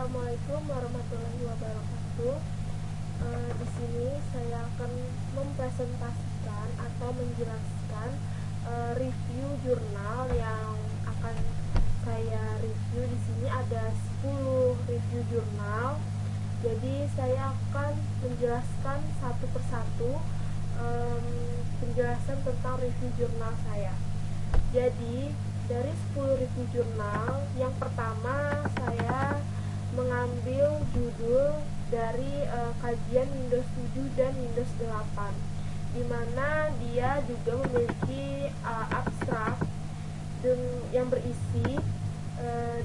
Assalamualaikum warahmatullahi wabarakatuh. Di sini saya akan mempresentasikan atau menjelaskan review jurnal yang akan saya review. Di sini ada 10 review jurnal. Jadi saya akan menjelaskan satu persatu penjelasan tentang review jurnal saya. Jadi dari 10 review jurnal, yang pertama saya mengambil judul dari kajian Windows 7 dan Windows 8, di mana dia juga memiliki abstrak yang berisi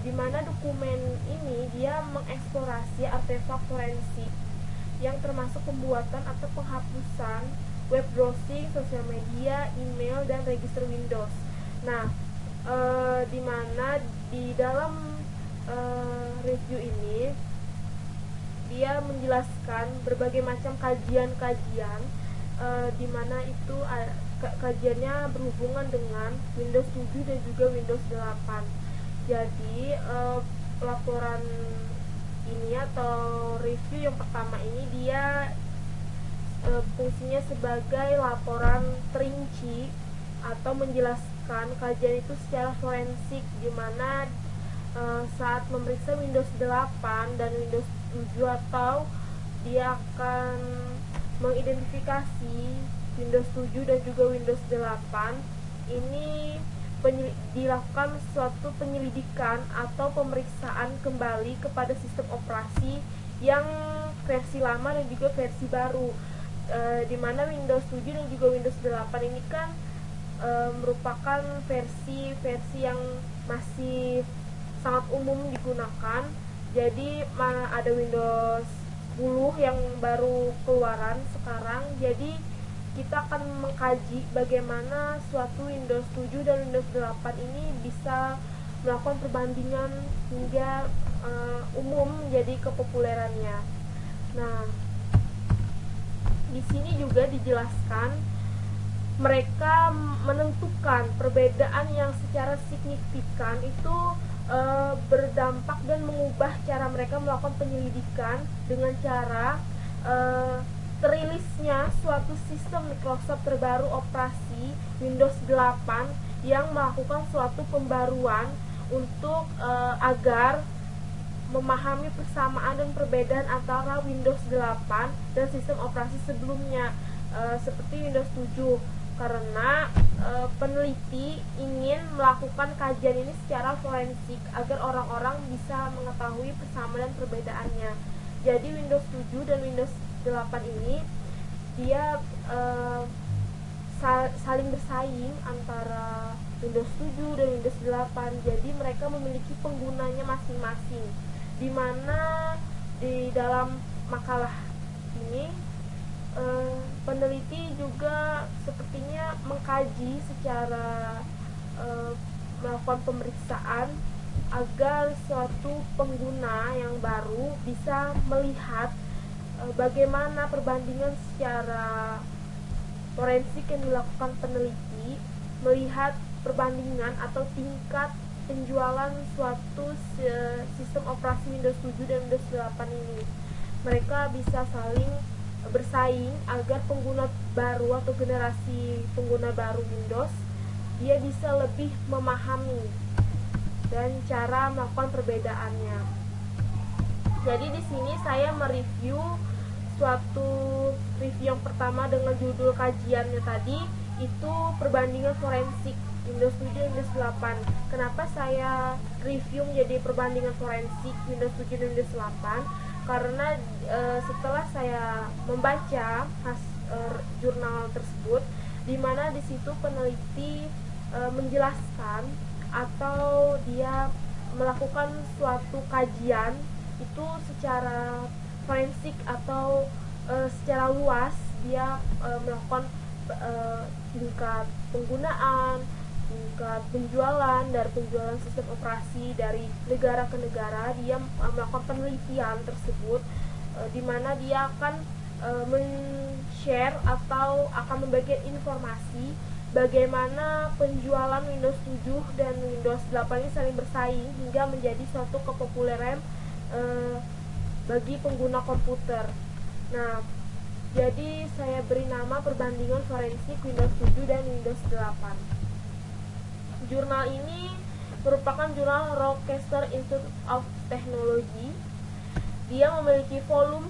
di mana dokumen ini dia mengeksplorasi artefak forensik yang termasuk pembuatan atau penghapusan web browsing, sosial media, email, dan register Windows. Nah, di mana di dalam review ini dia menjelaskan berbagai macam kajian-kajian di mana itu kajiannya berhubungan dengan Windows 7 dan juga Windows 8. Jadi laporan ini atau review yang pertama ini dia fungsinya sebagai laporan terinci atau menjelaskan kajian itu secara forensik, di mana saat memeriksa Windows 8 dan Windows 7 atau dia akan mengidentifikasi Windows 7 dan juga Windows 8 ini dilakukan suatu penyelidikan atau pemeriksaan kembali kepada sistem operasi yang versi lama dan juga versi baru, di mana Windows 7 dan juga Windows 8 ini kan merupakan versi yang masih sangat umum digunakan. Jadi ada Windows 10 yang baru keluaran sekarang. Jadi kita akan mengkaji bagaimana suatu Windows 7 dan Windows 8 ini bisa melakukan perbandingan hingga umum jadi kepopulerannya. Nah, di sini juga dijelaskan mereka menentukan perbedaan yang secara signifikan itu berdampak dan mengubah cara mereka melakukan penyelidikan dengan cara terilisnya suatu sistem Microsoft terbaru operasi Windows 8 yang melakukan suatu pembaruan untuk agar memahami persamaan dan perbedaan antara Windows 8 dan sistem operasi sebelumnya seperti Windows 7, karena peneliti ingin melakukan kajian ini secara forensik agar orang-orang bisa mengetahui persamaan dan perbedaannya. Jadi Windows 7 dan Windows 8 ini dia saling bersaing antara Windows 7 dan Windows 8. Jadi mereka memiliki penggunanya masing-masing, di mana di dalam makalah ini peneliti juga sepertinya mengkaji secara melakukan pemeriksaan agar suatu pengguna yang baru bisa melihat bagaimana perbandingan secara forensik yang dilakukan peneliti, melihat perbandingan atau tingkat penjualan suatu sistem operasi Windows 7 dan Windows 8 ini. Mereka bisa saling bersaing agar pengguna baru atau generasi pengguna baru Windows dia bisa lebih memahami dan cara melakukan perbedaannya. Jadi di sini saya mereview suatu review yang pertama dengan judul kajiannya tadi itu perbandingan forensik Windows 7 dan Windows 8. Kenapa saya review menjadi perbandingan forensik Windows 7 dan Windows 8? Karena setelah saya membaca jurnal tersebut, di mana di situ peneliti menjelaskan atau dia melakukan suatu kajian itu secara forensik atau secara luas, dia melakukan tingkat penggunaan, tingkat penjualan dari penjualan sistem operasi dari negara ke negara. Dia melakukan penelitian tersebut di mana dia akan men-share atau akan membagikan informasi bagaimana penjualan Windows 7 dan Windows 8 ini saling bersaing hingga menjadi suatu kepopuleran bagi pengguna komputer. Nah, jadi saya beri nama perbandingan forensik Windows 7 dan Windows 8. Jurnal ini merupakan jurnal Rochester Institute of Technology. Dia memiliki volume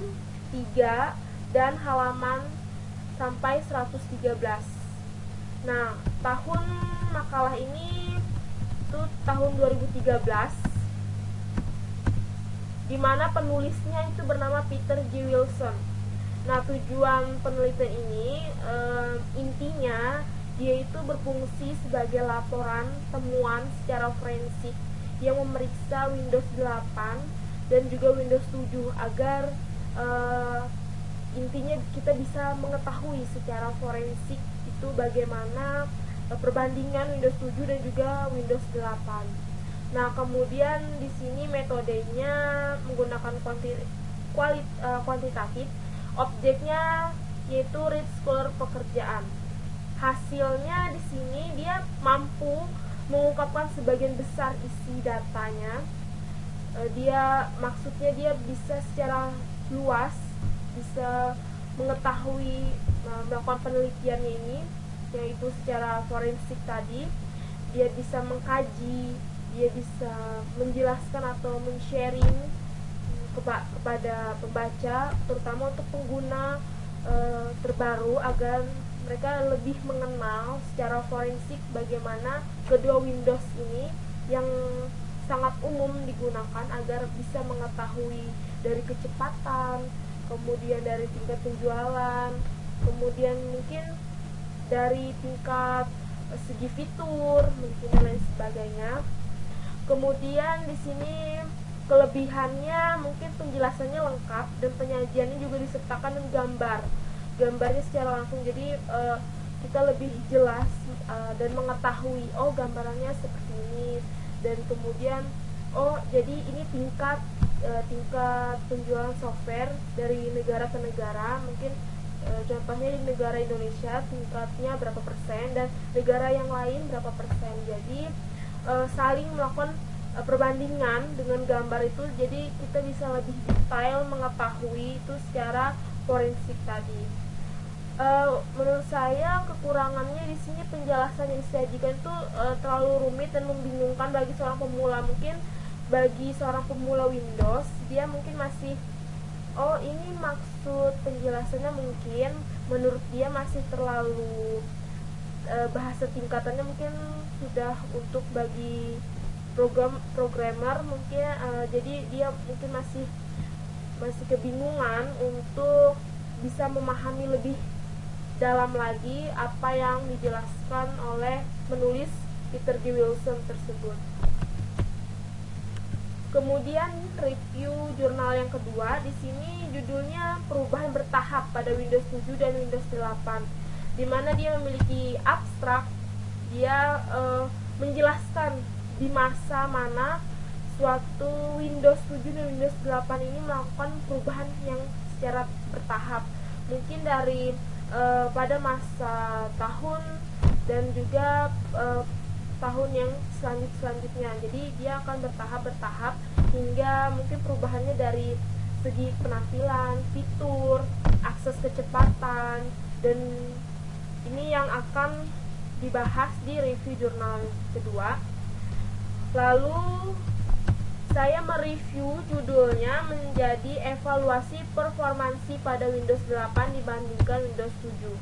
3 dan halaman sampai 113. Nah, tahun makalah ini itu tahun 2013, di mana penulisnya itu bernama Peter G. Wilson. Nah, tujuan penelitian ini intinya dia itu berfungsi sebagai laporan temuan secara forensik yang memeriksa Windows 8 dan juga Windows 7 agar intinya kita bisa mengetahui secara forensik itu bagaimana perbandingan Windows 7 dan juga Windows 8. Nah, kemudian di sini metodenya menggunakan kuantitatif, objeknya yaitu read scholar pekerjaan. Hasilnya di sini dia mampu mengungkapkan sebagian besar isi datanya. Maksudnya dia bisa secara luas bisa mengetahui melakukan penelitiannya ini, yaitu secara forensik tadi. Dia bisa mengkaji, dia bisa menjelaskan atau men-sharing kepada pembaca, terutama untuk pengguna terbaru, agar mereka lebih mengenal secara forensik bagaimana kedua Windows ini yang sangat umum digunakan, agar bisa mengetahui dari kecepatan, kemudian dari tingkat penjualan, kemudian mungkin dari tingkat segi fitur, mungkin dan lain sebagainya. Kemudian di sini kelebihannya mungkin penjelasannya lengkap dan penyajiannya juga disertakan dengan gambarnya secara langsung, jadi kita lebih jelas dan mengetahui gambarannya seperti ini, dan kemudian jadi ini tingkat penjualan software dari negara ke negara, mungkin contohnya di negara Indonesia tingkatnya berapa persen dan negara yang lain berapa persen. Jadi saling melakukan perbandingan dengan gambar itu, jadi kita bisa lebih detail mengetahui itu secara forensik tadi. Menurut saya kekurangannya di sini penjelasan yang disajikan itu terlalu rumit dan membingungkan bagi seorang pemula. Mungkin bagi seorang pemula Windows, dia mungkin masih ini maksud penjelasannya mungkin menurut dia masih terlalu bahasa tingkatannya mungkin sudah untuk bagi programmer mungkin, jadi dia mungkin masih kebingungan untuk bisa memahami lebih dalam lagi apa yang dijelaskan oleh penulis Peter G. Wilson tersebut. Kemudian review jurnal yang kedua, di sini judulnya perubahan bertahap pada Windows 7 dan Windows 8, di mana dia memiliki abstrak. Dia menjelaskan di masa mana suatu Windows 7 dan Windows 8 ini melakukan perubahan yang secara bertahap, mungkin dari pada masa tahun dan juga tahun yang selanjutnya. Jadi dia akan bertahap hingga mungkin perubahannya dari segi penampilan, fitur, akses kecepatan, dan ini yang akan dibahas di review jurnal kedua. Lalu saya mereview judulnya menjadi evaluasi performansi pada Windows 8 dibandingkan Windows 7.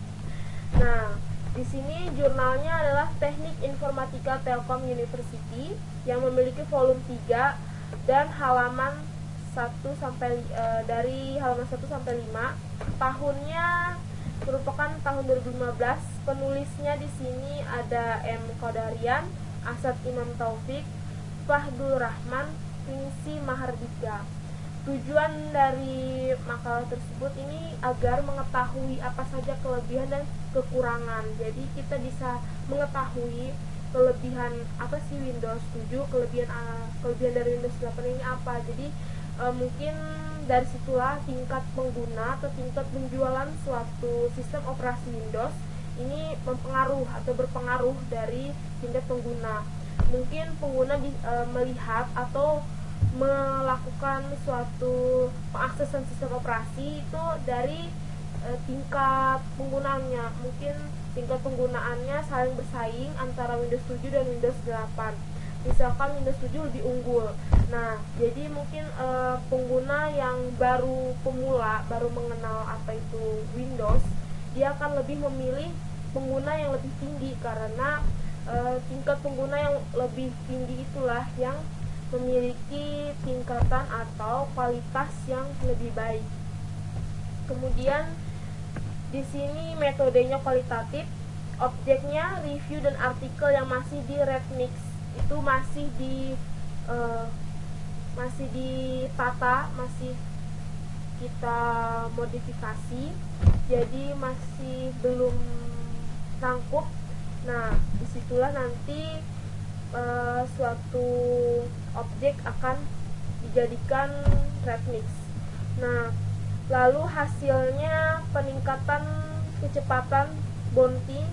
Nah, di sini jurnalnya adalah Teknik Informatika Telkom University yang memiliki volume 3 dan halaman 1 sampai dari halaman 1 sampai 5. Tahunnya merupakan tahun 2015. Penulisnya di sini ada M. Qadarian, Asad Imam Taufik, Fahdul Rahman, Ningsi Mahardika. Tujuan dari makalah tersebut ini agar mengetahui apa saja kelebihan dan kekurangan. Jadi kita bisa mengetahui kelebihan apa sih Windows 7, kelebihan dari Windows 8 ini apa. Jadi mungkin dari situlah tingkat pengguna atau tingkat penjualan suatu sistem operasi Windows ini berpengaruh dari tingkat pengguna. Mungkin pengguna melihat atau melakukan suatu pengaksesan sistem operasi itu dari tingkat penggunaannya. Mungkin tingkat penggunaannya saling bersaing antara Windows 7 dan Windows 8. Misalkan Windows 7 lebih unggul. Nah, jadi mungkin pengguna yang baru pemula, baru mengenal apa itu Windows, dia akan lebih memilih pengguna yang lebih tinggi karena tingkat pengguna yang lebih tinggi itulah yang memiliki tingkatan atau kualitas yang lebih baik. Kemudian di sini metodenya kualitatif, objeknya review dan artikel yang masih di Redmix itu masih ditata, masih kita modifikasi, jadi masih belum rangkup. Nah, disitulah nanti suatu objek akan dijadikan Redmix. Nah, lalu hasilnya peningkatan kecepatan booting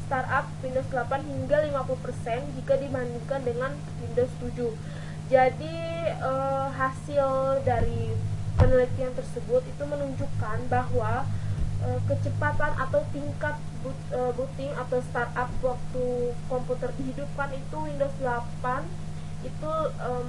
startup Windows 8 hingga 50% jika dibandingkan dengan Windows 7. Jadi hasil dari penelitian tersebut itu menunjukkan bahwa kecepatan atau tingkat booting atau startup waktu komputer dihidupkan itu Windows 8 itu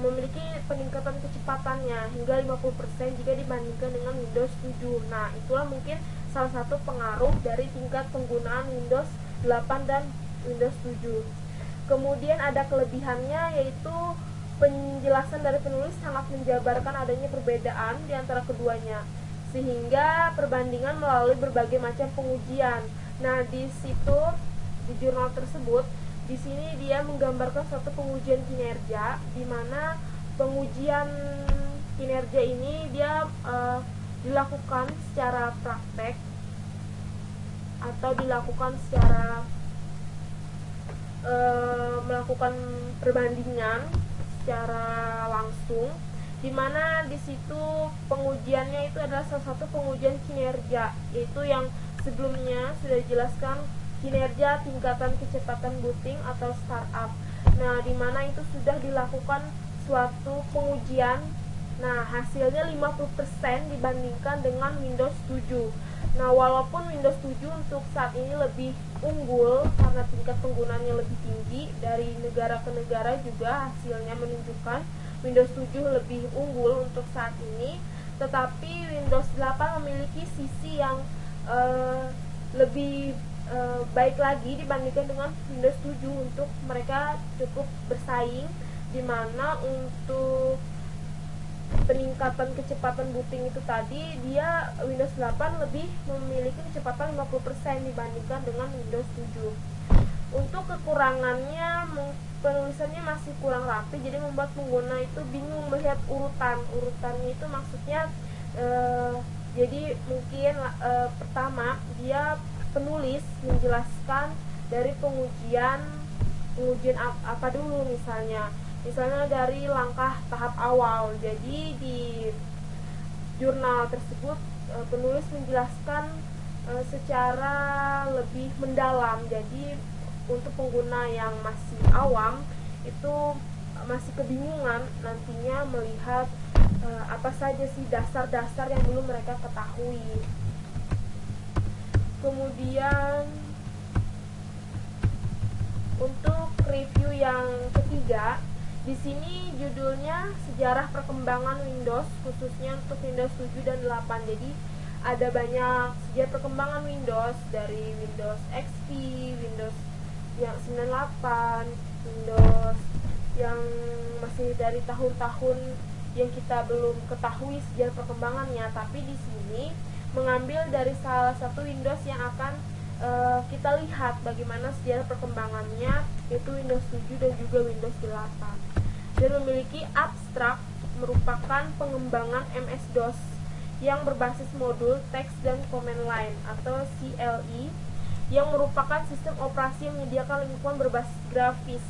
memiliki peningkatan kecepatannya hingga 50% jika dibandingkan dengan Windows 7. Nah, itulah mungkin salah satu pengaruh dari tingkat penggunaan Windows 8 dan Windows 7. Kemudian ada kelebihannya, yaitu penjelasan dari penulis sangat menjabarkan adanya perbedaan di antara keduanya, sehingga perbandingan melalui berbagai macam pengujian. Nah, di situ di jurnal tersebut, di sini dia menggambarkan suatu pengujian kinerja, di mana pengujian kinerja ini dia dilakukan secara praktek atau dilakukan secara melakukan perbandingan secara langsung, di mana di situ pengujiannya itu adalah salah satu pengujian kinerja, yaitu yang sebelumnya sudah dijelaskan kinerja tingkatan kecepatan booting atau startup. Nah, di mana itu sudah dilakukan suatu pengujian. Nah, hasilnya 50% dibandingkan dengan Windows 7. Nah, walaupun Windows 7 untuk saat ini lebih unggul karena tingkat penggunaannya lebih tinggi, dari negara ke negara juga hasilnya menunjukkan Windows 7 lebih unggul untuk saat ini, tetapi Windows 8 memiliki sisi yang lebih baik lagi dibandingkan dengan Windows 7 untuk mereka cukup bersaing, di mana untuk peningkatan kecepatan booting itu tadi dia Windows 8 lebih memiliki kecepatan 50% dibandingkan dengan Windows 7. Untuk kekurangannya, penulisannya masih kurang rapi, jadi membuat pengguna itu bingung melihat urutannya itu maksudnya jadi mungkin pertama dia penulis menjelaskan dari pengujian apa dulu, misalnya dari langkah tahap awal. Jadi di jurnal tersebut penulis menjelaskan secara lebih mendalam. Jadi untuk pengguna yang masih awam itu masih kebingungan nantinya melihat apa saja sih dasar-dasar yang belum mereka ketahui. Kemudian untuk review yang ketiga, di sini judulnya Sejarah Perkembangan Windows, khususnya untuk Windows 7 dan 8. Jadi ada banyak sejarah perkembangan Windows, dari Windows XP, Windows yang 98, Windows yang masih dari tahun-tahun yang kita belum ketahui sejarah perkembangannya. Tapi di sini mengambil dari salah satu Windows yang akan kita lihat bagaimana sejarah perkembangannya, yaitu Windows 7 dan juga Windows 8. Dan memiliki abstrak, merupakan pengembangan MS-DOS yang berbasis modul teks dan command line atau CLI, yang merupakan sistem operasi yang menyediakan lingkungan berbasis grafis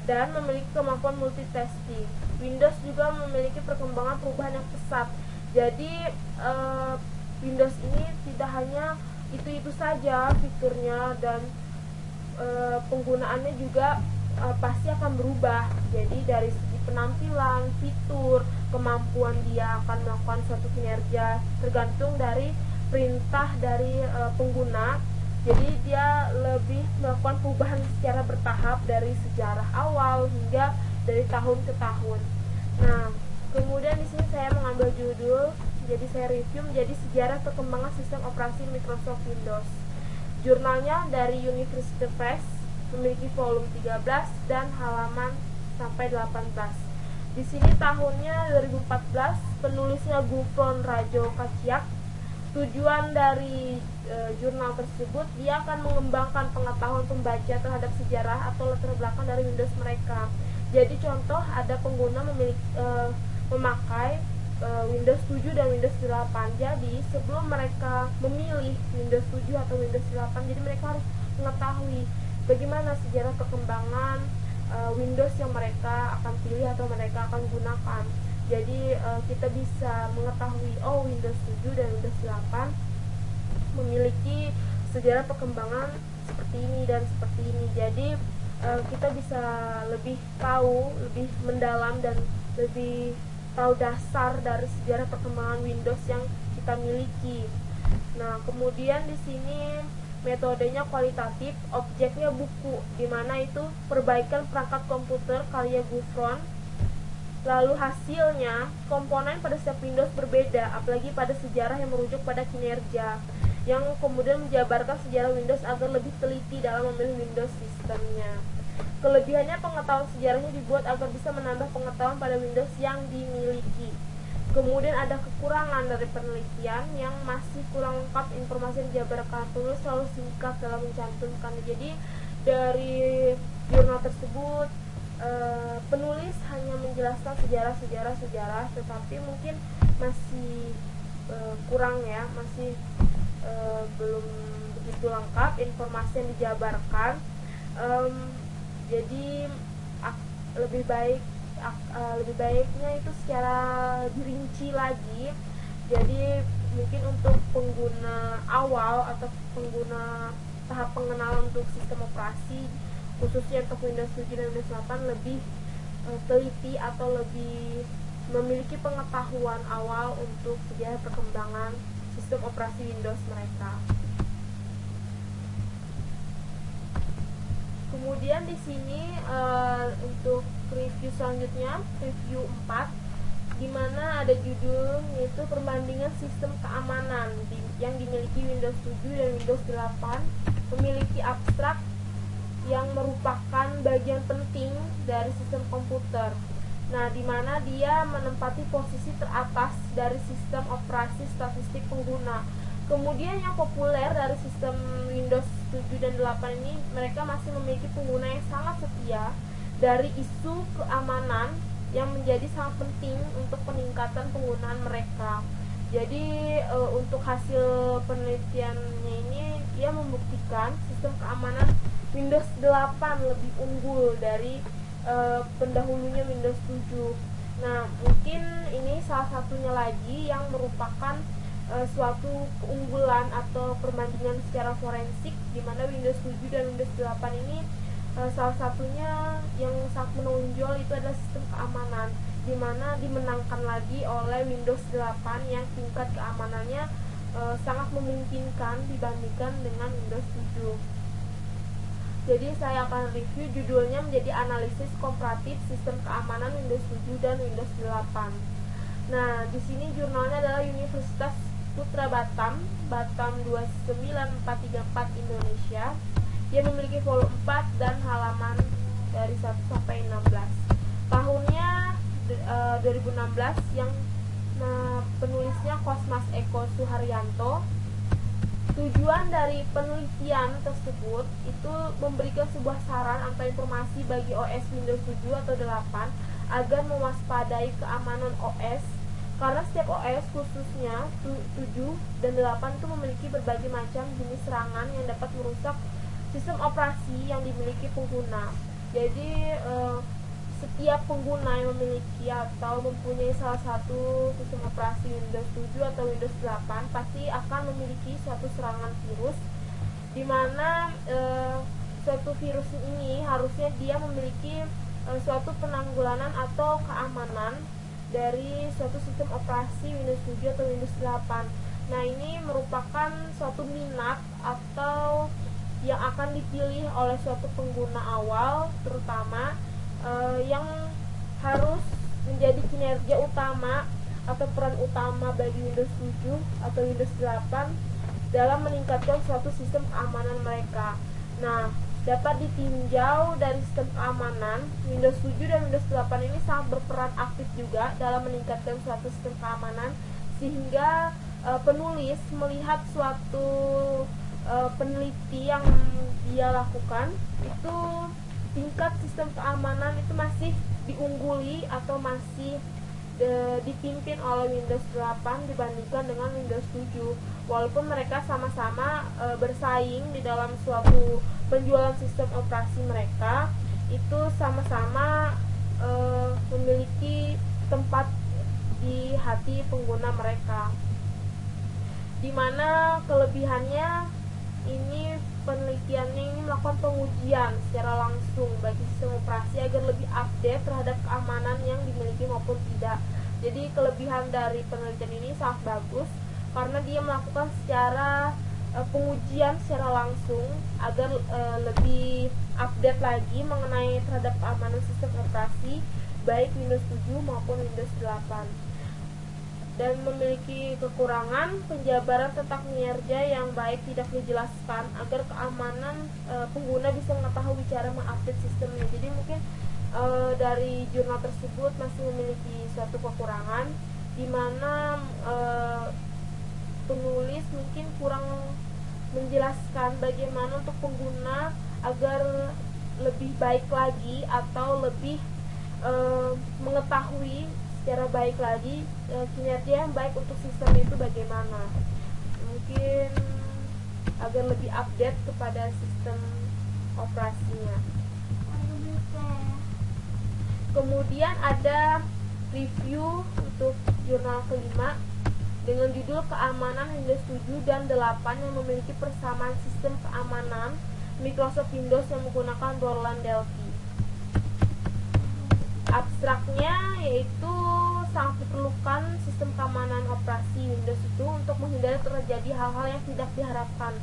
dan memiliki kemampuan multitasking. Windows juga memiliki perkembangan perubahan yang pesat. Jadi Windows ini tidak hanya itu saja fiturnya, dan penggunaannya juga pasti akan berubah. Jadi dari segi penampilan, fitur, kemampuan dia akan melakukan suatu kinerja tergantung dari perintah dari pengguna. Jadi dia lebih melakukan perubahan secara bertahap dari sejarah awal hingga dari tahun ke tahun. Nah, kemudian di sini saya mengambil judul, jadi saya review menjadi sejarah perkembangan sistem operasi Microsoft Windows. Jurnalnya dari University Press, memiliki volume 13 dan halaman sampai 18. Di sini tahunnya 2014, penulisnya Gufron Rajo Kaciak. Tujuan dari jurnal tersebut, dia akan mengembangkan pengetahuan pembaca terhadap sejarah atau latar belakang dari Windows mereka. Jadi contoh, ada pengguna memakai Windows 7 dan Windows 8. Jadi sebelum mereka memilih Windows 7 atau Windows 8, jadi mereka harus mengetahui bagaimana sejarah perkembangan Windows yang mereka akan pilih atau mereka akan gunakan. Jadi kita bisa mengetahui, oh, Windows 7 dan Windows 8 memiliki sejarah perkembangan seperti ini dan seperti ini. Jadi kita bisa lebih tahu, lebih mendalam dan lebih tahu dasar dari sejarah perkembangan Windows yang kita miliki. Nah, kemudian di sini metodenya kualitatif, objeknya buku, di mana itu perbaikan perangkat komputer karya Gufron. Lalu hasilnya, komponen pada setiap Windows berbeda, apalagi pada sejarah yang merujuk pada kinerja, yang kemudian menjabarkan sejarah Windows agar lebih teliti dalam memilih Windows sistemnya. Kelebihannya, pengetahuan sejarahnya dibuat agar bisa menambah pengetahuan pada Windows yang dimiliki. Kemudian ada kekurangan dari penelitian yang masih kurang lengkap informasi yang dijabarkan, penulis selalu singkat dalam mencantumkannya. Jadi dari jurnal tersebut penulis hanya menjelaskan sejarah, tetapi mungkin masih kurang ya, masih belum begitu lengkap informasi yang dijabarkan. Jadi lebih baiknya itu secara dirinci lagi. Jadi mungkin untuk pengguna awal atau pengguna tahap pengenalan untuk sistem operasi, khususnya untuk Windows 7 dan Windows 8, lebih teliti atau lebih memiliki pengetahuan awal untuk sejarah perkembangan sistem operasi Windows mereka. Kemudian di sini untuk review selanjutnya, review 4, di mana ada judul yaitu perbandingan sistem keamanan yang dimiliki Windows 7 dan Windows 8, memiliki abstrak yang merupakan bagian penting dari sistem komputer. Nah, di mana dia menempati posisi teratas dari sistem operasi statistik pengguna. Kemudian yang populer dari sistem Windows 7 dan 8 ini, mereka masih memiliki pengguna yang sangat setia dari isu keamanan yang menjadi sangat penting untuk peningkatan penggunaan mereka. Jadi untuk hasil penelitiannya ini, dia membuktikan sistem keamanan Windows 8 lebih unggul dari pendahulunya Windows 7. Nah, mungkin ini salah satunya lagi yang merupakan suatu keunggulan atau perbandingan secara forensik, di mana Windows 7 dan Windows 8 ini salah satunya yang sangat menonjol itu adalah sistem keamanan, di mana dimenangkan lagi oleh Windows 8 yang tingkat keamanannya sangat memungkinkan dibandingkan dengan Windows 7. Jadi saya akan review, judulnya menjadi analisis komparatif sistem keamanan Windows 7 dan Windows 8. Nah, di sini jurnalnya adalah Universitas Putra Batam 29434 Indonesia. Dia memiliki volume 4 dan halaman dari 1 sampai 16. Tahunnya 2016, yang penulisnya Kosmas Eko Suharyanto. Tujuan dari penelitian tersebut itu memberikan sebuah saran atau informasi bagi OS Windows 7 atau 8 agar mewaspadai keamanan OS, karena setiap OS, khususnya 7 dan 8, itu memiliki berbagai macam jenis serangan yang dapat merusak sistem operasi yang dimiliki pengguna. Jadi setiap pengguna yang memiliki atau mempunyai salah satu sistem operasi Windows 7 atau Windows 8 pasti akan memiliki suatu serangan virus, di mana suatu virus ini harusnya dia memiliki suatu penanggulangan atau keamanan dari suatu sistem operasi Windows 7 atau Windows 8. Nah, ini merupakan suatu minat atau yang akan dipilih oleh suatu pengguna awal, terutama yang harus menjadi kinerja utama atau peran utama bagi Windows 7 atau Windows 8 dalam meningkatkan suatu sistem keamanan mereka. Nah, dapat ditinjau dari sistem keamanan, Windows 7 dan Windows 8 ini sangat berperan aktif juga dalam meningkatkan suatu sistem keamanan, sehingga penulis melihat suatu peneliti yang dia lakukan itu tingkat sistem keamanan itu masih diungguli atau masih dipimpin oleh Windows 8 dibandingkan dengan Windows 7, walaupun mereka sama-sama bersaing di dalam suatu penjualan sistem operasi. Mereka itu sama-sama memiliki tempat di hati pengguna mereka, dimana kelebihannya ini penelitiannya ini melakukan pengujian secara langsung bagi sistem operasi agar lebih update terhadap keamanan yang dimiliki maupun tidak. Jadi kelebihan dari penelitian ini sangat bagus karena dia melakukan secara pengujian secara langsung agar lebih update lagi mengenai terhadap keamanan sistem operasi baik Windows 7 maupun Windows 8. Dan memiliki kekurangan penjabaran tentang kinerja yang baik tidak dijelaskan agar keamanan pengguna bisa mengetahui cara mengupdate sistemnya. Jadi mungkin dari jurnal tersebut masih memiliki suatu kekurangan di mana penulis mungkin kurang menjelaskan bagaimana untuk pengguna agar lebih baik lagi atau lebih mengetahui secara baik lagi kinerja yang baik untuk sistem itu bagaimana, mungkin agar lebih update kepada sistem operasinya. Kemudian ada review untuk jurnal kelima dengan judul Keamanan Windows 7 dan 8 yang memiliki persamaan sistem keamanan Microsoft Windows yang menggunakan Borland Delphi. Abstraknya yaitu sangat diperlukan sistem keamanan operasi Windows itu untuk menghindari terjadi hal-hal yang tidak diharapkan,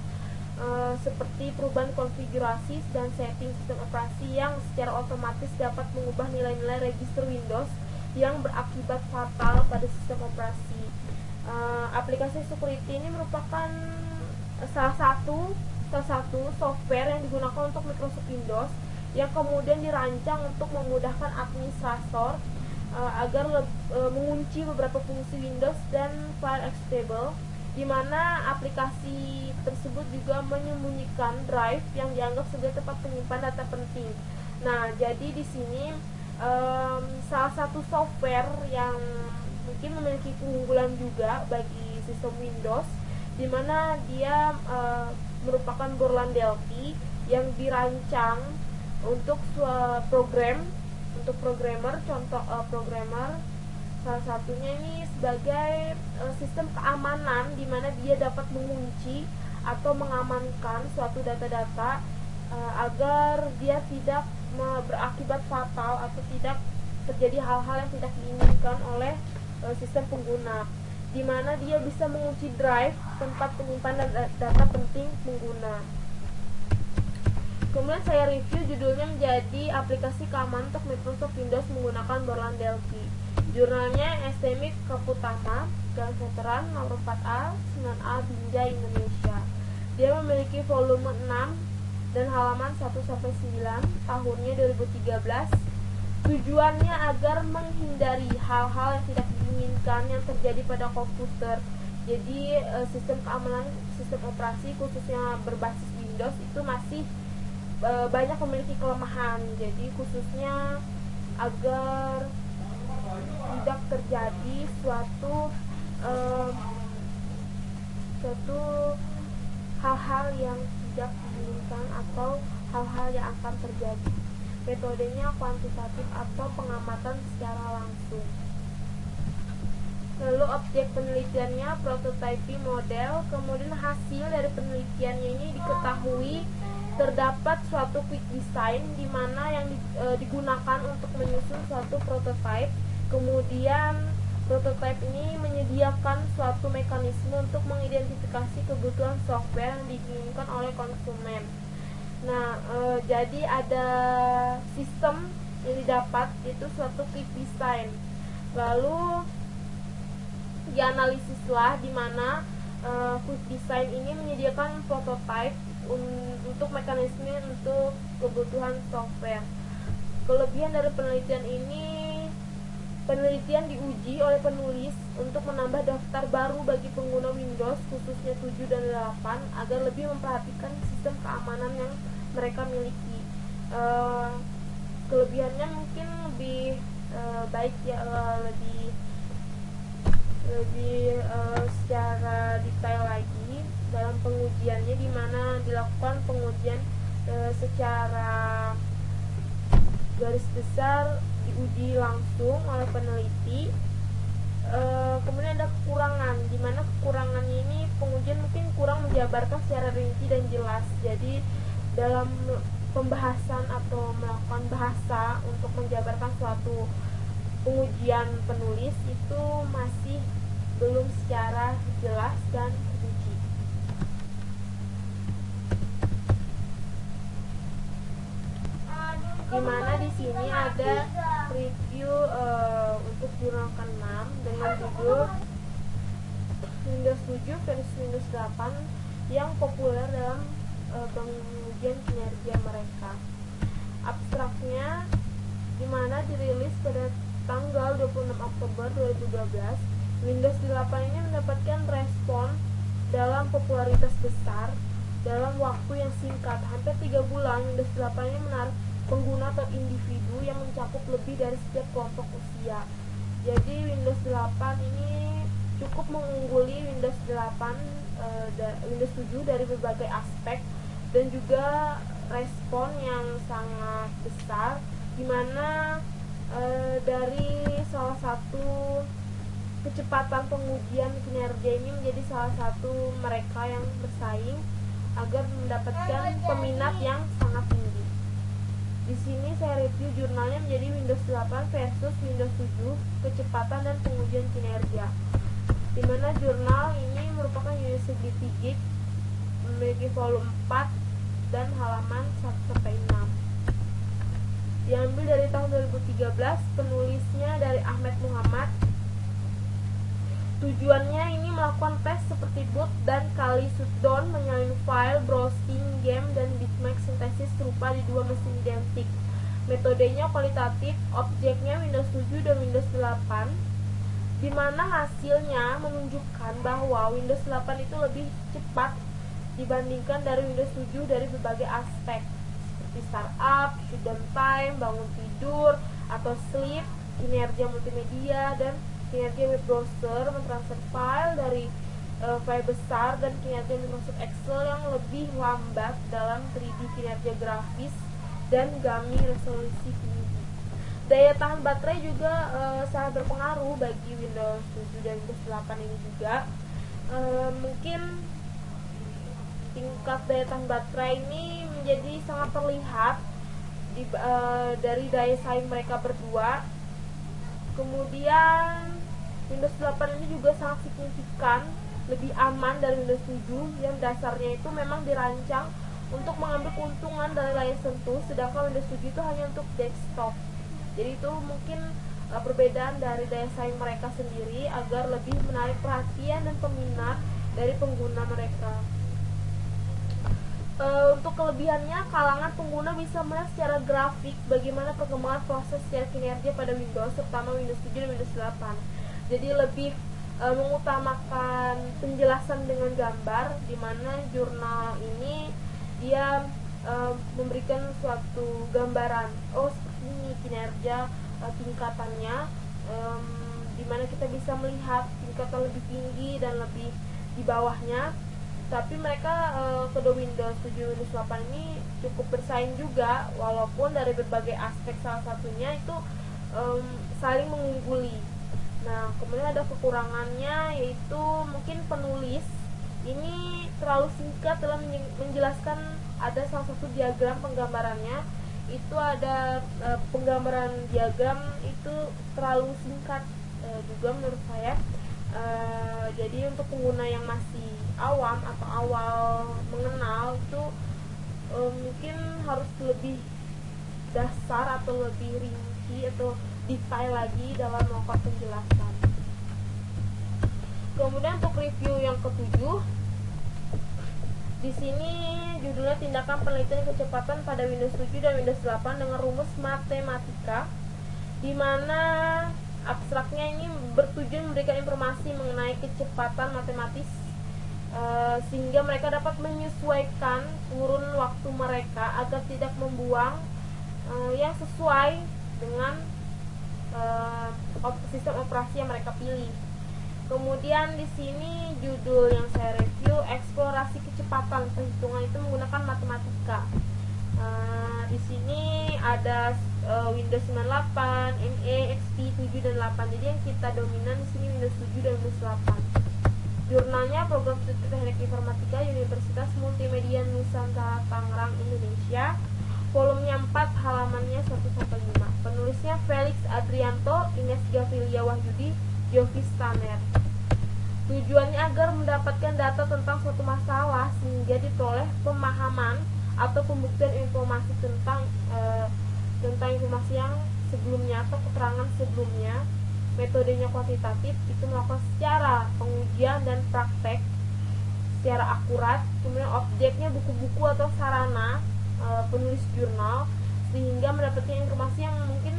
seperti perubahan konfigurasi dan setting sistem operasi yang secara otomatis dapat mengubah nilai-nilai register Windows yang berakibat fatal pada sistem operasi. Aplikasi security ini merupakan salah satu software yang digunakan untuk Microsoft Windows yang kemudian dirancang untuk memudahkan administrator agar mengunci beberapa fungsi Windows dan file executable, di mana aplikasi tersebut juga menyembunyikan drive yang dianggap sebagai tempat penyimpan data penting. Nah, jadi di sini salah satu software yang mungkin memiliki keunggulan juga bagi sistem Windows, di mana dia merupakan Borland Delphi yang dirancang untuk programmer, contoh programmer salah satunya ini sebagai sistem keamanan di mana dia dapat mengunci atau mengamankan suatu data-data agar dia tidak berakibat fatal atau tidak terjadi hal-hal yang tidak diinginkan oleh sistem pengguna, di mana dia bisa mengunci drive tempat penyimpanan data penting pengguna. Kemudian saya review judulnya menjadi aplikasi keamanan untuk Microsoft Windows menggunakan Borland Delphi. Jurnalnya Esteemik Kaputama, garis veteran nomor 4A 9A Binjai Indonesia. Dia memiliki volume 6 dan halaman 1-9, tahunnya 2013. Tujuannya agar menghindari hal-hal yang tidak diinginkan yang terjadi pada komputer. Jadi sistem keamanan sistem operasi khususnya berbasis Windows itu masih banyak memiliki kelemahan. Jadi khususnya agar tidak terjadi suatu hal-hal yang tidak diinginkan atau hal-hal yang akan terjadi. Metodenya kuantitatif atau pengamatan secara langsung. Lalu objek penelitiannya prototyping model. Kemudian hasil dari penelitiannya ini diketahui terdapat suatu quick design di mana yang digunakan untuk menyusun suatu prototype. Kemudian prototype ini menyediakan suatu mekanisme untuk mengidentifikasi kebutuhan software yang diinginkan oleh konsumen. Nah, jadi ada sistem yang didapat itu suatu quick design. Lalu dianalisislah di mana quick design ini menyediakan prototype untuk mekanisme untuk kebutuhan software. Kelebihan dari penelitian ini, penelitian diuji oleh penulis untuk menambah daftar baru bagi pengguna Windows khususnya 7 dan 8 agar lebih memperhatikan sistem keamanan yang mereka miliki. Kelebihannya mungkin lebih baik ya, lebih secara detail lagi dalam pengujiannya, di mana dilakukan pengujian secara garis besar, diuji langsung oleh peneliti. Kemudian ada kekurangan, di mana kekurangannya ini pengujian mungkin kurang menjabarkan secara rinci dan jelas. Jadi dalam pembahasan atau melakukan bahasa untuk menjabarkan suatu pengujian penulis itu masih belum secara jelas dan rinci. Dimana di sini ada review untuk jurnal ke-6 dengan judul Windows 7 versus Windows 8 yang populer dalam pengujian kinerja mereka. Abstraknya, dimana dirilis pada tanggal 26 Oktober 2012, Windows 8 ini mendapatkan respon dalam popularitas besar dalam waktu yang singkat. Hampir 3 bulan, Windows 8 ini menarik pengguna atau individu yang mencakup lebih dari setiap kelompok usia. Jadi Windows 8 ini cukup mengungguli Windows 8 Windows 7 dari berbagai aspek, dan juga respon yang sangat besar, dimana dari salah satu kecepatan pengujian kinerja ini menjadi salah satu mereka yang bersaing agar mendapatkan peminat yang sangat tinggi. Di sini saya review jurnalnya menjadi Windows 8 versus Windows 7, kecepatan dan pengujian kinerja. Di mana jurnal ini merupakan usability guide, memiliki volume 4 dan halaman 1-6. Diambil dari tahun 2013, penulisnya dari Ahmed Muhammad. Tujuannya ini melakukan tes seperti boot dan kali shutdown, menyalin file, browsing, game, dan bitmap sintesis serupa di dua mesin identik. Metodenya kualitatif, objeknya Windows 7 dan Windows 8, di mana hasilnya menunjukkan bahwa Windows 8 itu lebih cepat dibandingkan dari Windows 7 dari berbagai aspek seperti startup, shutdown time, bangun tidur atau sleep, kinerja multimedia, dan kinerja web browser, mentransfer file dari file besar, dan kinerja Microsoft Excel yang lebih lambat dalam 3D kinerja grafis dan GUI resolusi tinggi. Daya tahan baterai juga sangat berpengaruh bagi Windows 7 dan Windows 8 ini juga. Mungkin tingkat daya tahan baterai ini menjadi sangat terlihat dari daya saing mereka berdua. Kemudian Windows 8 ini juga sangat signifikan lebih aman dari Windows 7 yang dasarnya itu memang dirancang untuk mengambil keuntungan dari layar sentuh, sedangkan Windows 7 itu hanya untuk desktop. Jadi itu mungkin perbedaan dari daya saing mereka sendiri agar lebih menarik perhatian dan peminat dari pengguna mereka. Untuk kelebihannya, kalangan pengguna bisa melihat secara grafik bagaimana perkembangan proses secara kinerja pada Windows, terutama Windows 7 dan Windows 8. Jadi lebih mengutamakan penjelasan dengan gambar, di mana jurnal ini dia memberikan suatu gambaran, oh seperti ini kinerja tingkatannya, di mana kita bisa melihat tingkatan lebih tinggi dan lebih di bawahnya. Tapi mereka kedua Windows 7 dan Windows 8 ini cukup bersaing juga, walaupun dari berbagai aspek salah satunya itu saling mengungguli. Nah, kemudian ada kekurangannya, yaitu mungkin penulis ini terlalu singkat dalam menjelaskan ada salah satu diagram penggambarannya. Itu ada penggambaran diagram itu terlalu singkat juga menurut saya. Jadi untuk pengguna yang masih awam atau awal mengenal itu mungkin harus lebih dasar atau lebih rinci atau detail lagi dalam melakukan penjelasan. Kemudian untuk review yang ketujuh, di sini judulnya tindakan penelitian kecepatan pada Windows 7 dan Windows 8 dengan rumus matematika, di mana abstraknya ini bertujuan memberikan informasi mengenai kecepatan matematis sehingga mereka dapat menyesuaikan kurun waktu mereka agar tidak membuang yang sesuai dengan sistem operasi yang mereka pilih. Kemudian di sini judul yang saya review, eksplorasi kecepatan perhitungan itu menggunakan matematika. Di sini ada Windows 98, ME, XP 7 dan 8. Jadi yang kita dominan di sini Windows 7 dan Windows 8. Jurnalnya Program Studi Teknik Informatika Universitas Multimedia Nusantara Tangerang, Indonesia. Volumenya 4, halamannya 1-5. Penulisnya Felix Adrianto, Ines Gavilia Wahyudi, Jovi Staner. Tujuannya agar mendapatkan data tentang suatu masalah sehingga diperoleh pemahaman atau pembuktian informasi tentang informasi yang sebelumnya atau keterangan sebelumnya. Metodenya kuantitatif, itu melakukan secara pengujian dan praktek secara akurat. Kemudian objeknya buku-buku atau sarana penulis jurnal, sehingga mendapatkan informasi yang mungkin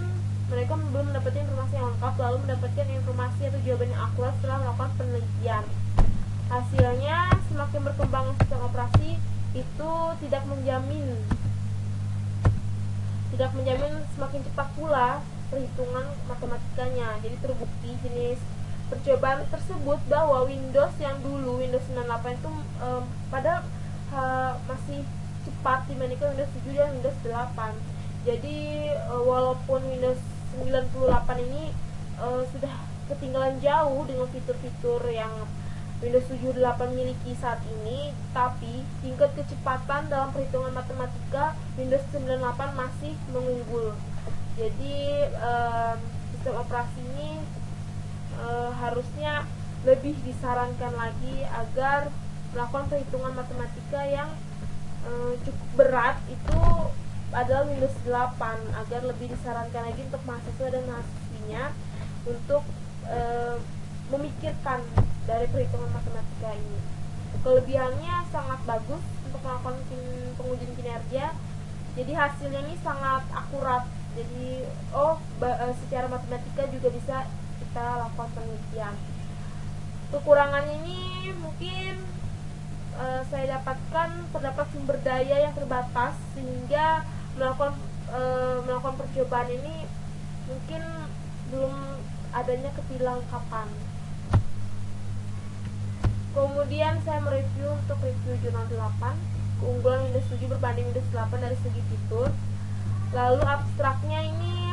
mereka belum mendapatkan informasi yang lengkap, lalu mendapatkan informasi atau jawaban yang akurat setelah melakukan penelitian. Hasilnya semakin berkembang sistem operasi itu tidak menjamin semakin cepat pula perhitungan matematikanya. Jadi terbukti jenis percobaan tersebut bahwa Windows yang dulu Windows 98 itu masih cepat dibandingkan Windows 7 dan Windows 8. Jadi walaupun Windows 98 ini sudah ketinggalan jauh dengan fitur-fitur yang Windows 7 8 miliki saat ini, tapi tingkat kecepatan dalam perhitungan matematika Windows 98 masih mengunggul. Jadi sistem operasi ini harusnya lebih disarankan lagi agar melakukan perhitungan matematika yang cukup berat itu adalah Windows 8, agar lebih disarankan lagi untuk mahasiswa dan mahasiswinya untuk memikirkan dari perhitungan matematika ini. Kelebihannya sangat bagus untuk melakukan pengujian kinerja. Jadi hasilnya ini sangat akurat. Jadi secara matematika juga bisa kita lakukan penelitian. Kekurangannya ini mungkin saya dapatkan terdapat sumber daya yang terbatas sehingga melakukan percobaan ini mungkin belum adanya ketilangkapan. Kemudian saya mereview untuk review jurnal 8, keunggulan Windows 7 berbanding Windows 8 dari segi fitur. Lalu abstraknya ini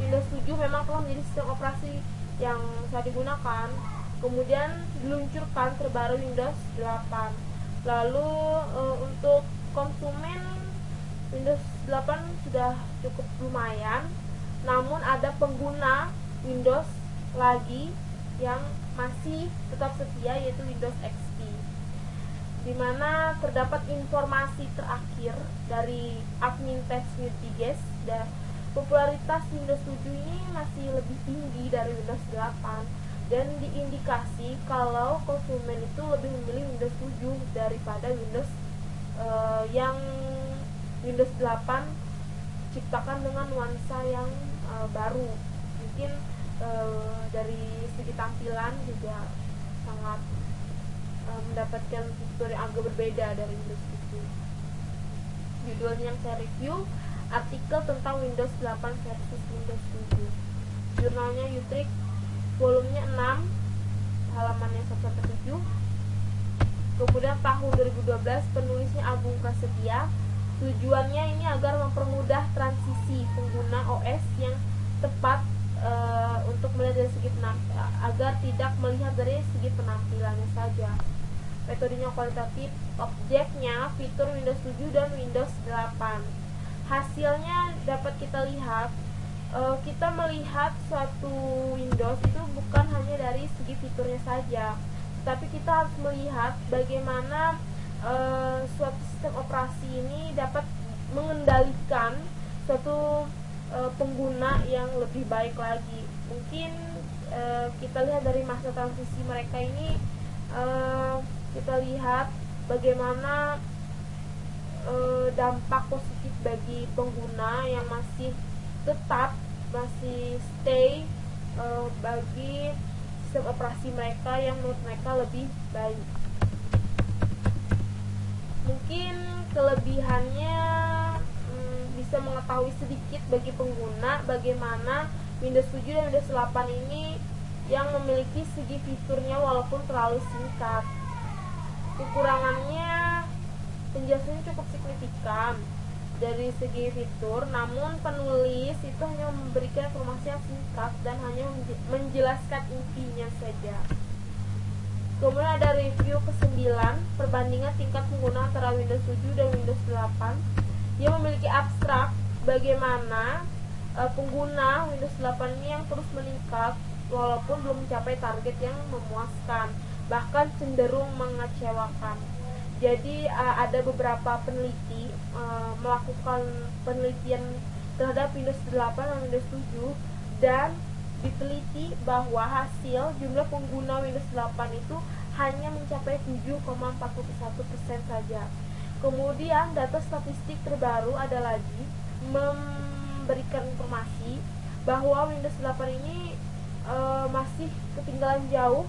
Windows 7 memang telah menjadi sistem operasi yang saat digunakan. Kemudian diluncurkan terbaru Windows 8. Lalu untuk konsumen Windows 8 sudah cukup lumayan. Namun ada pengguna Windows lagi yang masih tetap setia, yaitu Windows XP, di mana terdapat informasi terakhir dari admin Test.Diges dan popularitas Windows 7 ini masih lebih tinggi dari Windows 8 dan diindikasi kalau konsumen itu lebih memilih Windows 7 daripada Windows yang Windows 8 ciptakan dengan nuansa yang baru. Mungkin dari segi tampilan juga sangat mendapatkan fitur yang agak berbeda dari Windows 7. Judulnya yang saya review, artikel tentang Windows 8 versus Windows 7. Jurnalnya Utrecht, volumenya 6, halamannya 1-7. Kemudian tahun 2012, penulisnya Agung Prasetya. Tujuannya ini agar mempermudah transisi pengguna OS yang tepat untuk melihat dari segi agar tidak melihat dari segi penampilannya saja. metodenya kualitatif, objeknya fitur Windows 7 dan Windows 8. Hasilnya dapat kita lihat, kita melihat suatu Windows itu bukan hanya dari segi fiturnya saja, tapi kita harus melihat bagaimana suatu sistem operasi ini dapat mengendalikan suatu pengguna yang lebih baik lagi. Mungkin kita lihat dari masa transisi mereka ini, kita lihat bagaimana dampak positif bagi pengguna yang masih tetap stay bagi sistem operasi mereka yang menurut mereka lebih baik. Mungkin kelebihannya bisa mengetahui sedikit bagi pengguna bagaimana Windows 7 dan Windows 8 ini yang memiliki segi fiturnya walaupun terlalu singkat. Kekurangannya, penjelasannya cukup signifikan dari segi fitur, namun penulis itu hanya memberikan informasi yang singkat dan hanya menjelaskan intinya saja. Kemudian ada review ke-9, perbandingan tingkat pengguna antara Windows 7 dan Windows 8. Dia memiliki abstrak bagaimana pengguna Windows 8 ini yang terus meningkat walaupun belum mencapai target yang memuaskan, bahkan cenderung mengecewakan. Jadi ada beberapa peneliti melakukan penelitian terhadap Windows 8 dan Windows 7 dan diteliti bahwa hasil jumlah pengguna Windows 8 itu hanya mencapai 7,41% saja. Kemudian data statistik terbaru ada lagi memberikan informasi bahwa Windows 8 ini masih ketinggalan jauh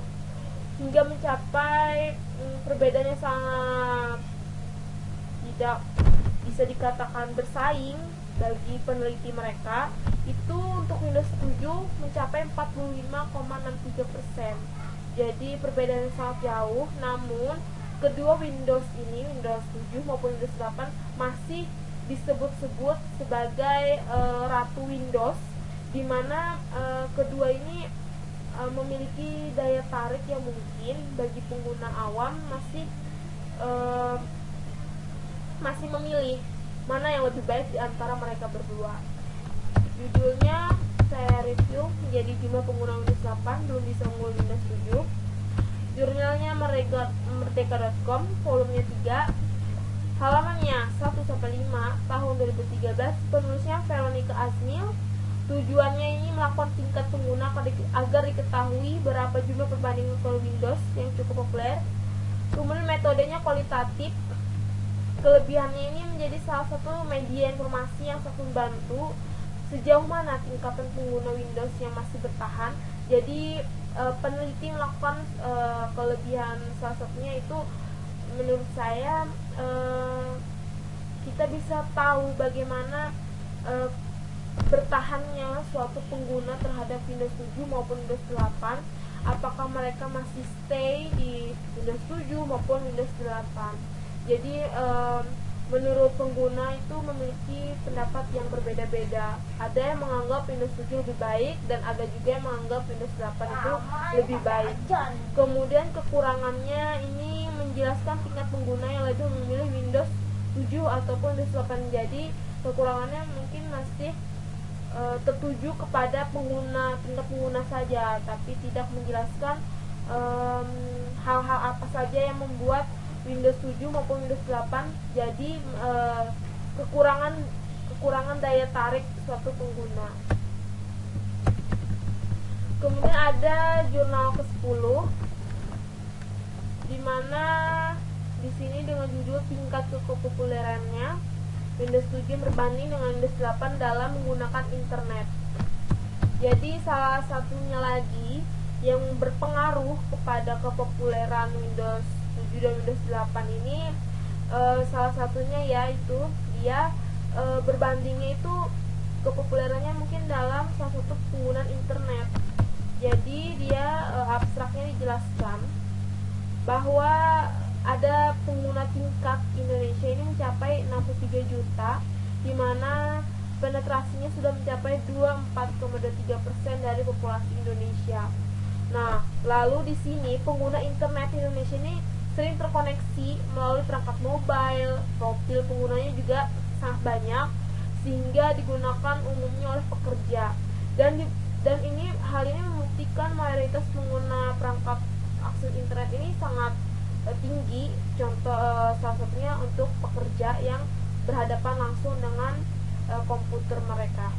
hingga mencapai perbedaan yang sangat tidak bisa dikatakan bersaing bagi peneliti mereka. Itu untuk Windows 7 mencapai 45,63%. Jadi perbedaan yang sangat jauh, namun kedua Windows ini, Windows 7 maupun Windows 8 masih disebut-sebut sebagai ratu Windows, di mana kedua ini memiliki daya tarik yang mungkin bagi pengguna awam masih memilih mana yang lebih baik di antara mereka berdua. Judulnya saya review menjadi jumlah pengguna Windows 8 belum bisa unggul Windows 7. Jurnalnya merdeka.com, volumenya 3, halamannya 1-5 tahun 2013. Penulisnya Veronica Azmil. Tujuannya ini melakukan tingkat pengguna agar diketahui berapa jumlah perbandingan ke Windows yang cukup populer. Kemudian metodenya kualitatif. Kelebihannya ini menjadi salah satu media informasi yang sangat membantu sejauh mana tingkatan pengguna Windows yang masih bertahan. Jadi peneliti melakukan kelebihan salah satunya itu menurut saya kita bisa tahu bagaimana bertahannya suatu pengguna terhadap Windows 7 maupun Windows 8, apakah mereka masih stay di Windows 7 maupun Windows 8. Jadi menurut pengguna itu memiliki pendapat yang berbeda-beda. Ada yang menganggap Windows 7 lebih baik dan ada juga yang menganggap Windows 8 itu lebih baik. Kemudian kekurangannya ini menjelaskan tingkat pengguna yang lebih memilih Windows 7 ataupun Windows 8. Jadi kekurangannya mungkin masih tertuju kepada tingkat pengguna saja, tapi tidak menjelaskan hal-hal apa saja yang membuat Windows 7 maupun Windows 8 jadi kekurangan daya tarik suatu pengguna. Kemudian ada jurnal ke-10 di mana di sini dengan judul tingkat kepopulerannya Windows 7 berbanding dengan Windows 8 dalam menggunakan internet. Jadi salah satunya lagi yang berpengaruh kepada kepopuleran Windows 7 dan Windows 8 ini salah satunya yaitu dia berbandingnya itu kepopulerannya mungkin dalam salah satu penggunaan internet. Jadi dia abstraknya dijelaskan bahwa ada pengguna tingkat Indonesia ini mencapai 63 juta, di mana penetrasinya sudah mencapai 24,3% dari populasi Indonesia. Nah, lalu di sini pengguna internet Indonesia ini sering terkoneksi melalui perangkat mobile, profil penggunanya juga sangat banyak sehingga digunakan umumnya oleh pekerja. Dan ini hal ini membuktikan mayoritas pengguna perangkat akses internet ini sangat tinggi. Contoh salah satunya untuk pekerja yang berhadapan langsung dengan komputer mereka.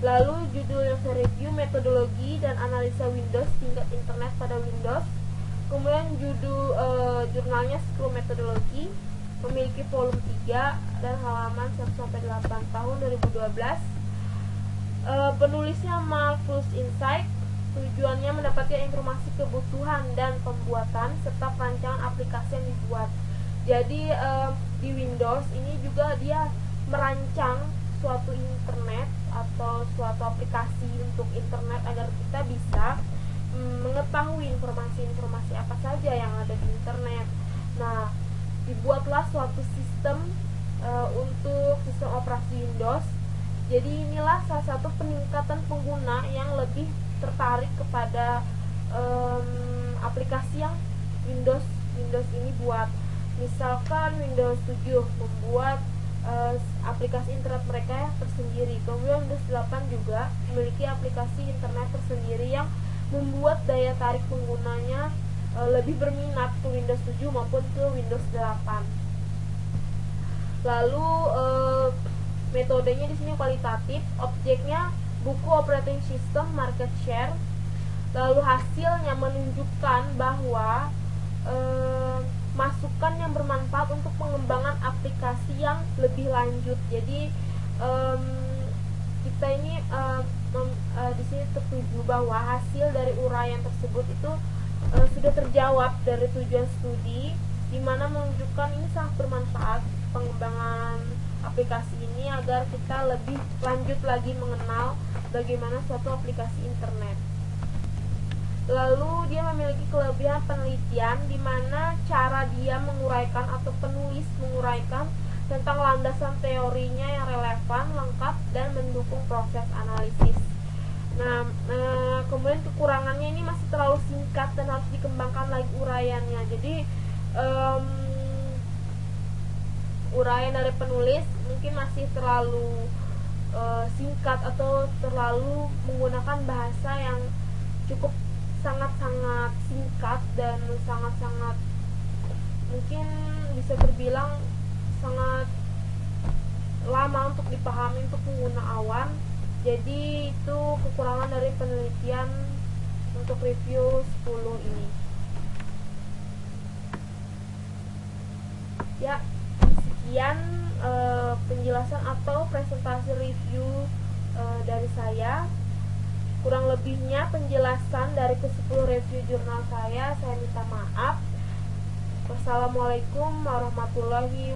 Lalu judul yang saya review, metodologi dan analisa Windows tingkat internet pada Windows. Kemudian judul jurnalnya Scrum Methodology, memiliki volume 3 dan halaman 1-8 tahun 2012. Penulisnya Marcus Insight. Tujuannya mendapatkan informasi kebutuhan dan pembuatan serta perancangan aplikasi yang dibuat. Jadi di Windows ini juga dia merancang suatu internet atau suatu aplikasi untuk internet agar kita bisa mengetahui informasi-informasi apa saja yang ada di internet. Nah, dibuatlah suatu sistem untuk sistem operasi Windows. Jadi inilah salah satu peningkatan pengguna yang lebih tertarik kepada aplikasi yang Windows ini buat. Misalkan Windows 7 membuat aplikasi internet mereka tersendiri. Kemudian Windows 8 juga memiliki aplikasi internet tersendiri yang membuat daya tarik penggunanya lebih berminat ke Windows 7 maupun ke Windows 8. Lalu metodenya di sini kualitatif, objeknya buku operating system market share. Lalu hasilnya menunjukkan bahwa masukan yang bermanfaat untuk pengembangan aplikasi yang lebih lanjut. Jadi kita ini di sini tertuju bahwa hasil dari uraian tersebut itu sudah terjawab dari tujuan studi, di mana menunjukkan ini sangat bermanfaat pengembangan aplikasi ini agar kita lebih lanjut lagi mengenal bagaimana suatu aplikasi internet. Lalu dia memiliki kelebihan penelitian di mana cara dia menguraikan atau penulis menguraikan tentang landasan teorinya yang relevan, lengkap, dan mendukung proses analisis. Nah, kemudian kekurangannya ini masih terlalu singkat dan harus dikembangkan lagi uraiannya. Jadi uraian dari penulis mungkin masih terlalu singkat atau terlalu menggunakan bahasa yang cukup sangat-sangat singkat dan sangat-sangat mungkin bisa terbilang sangat lama untuk dipahami untuk pengguna awam. Jadi itu kekurangan dari penelitian untuk review 10 ini. Ya, sekian penjelasan atau presentasi review dari saya. Kurang lebihnya penjelasan dari ke-10 review jurnal saya minta maaf. Wassalamualaikum warahmatullahi wabarakatuh.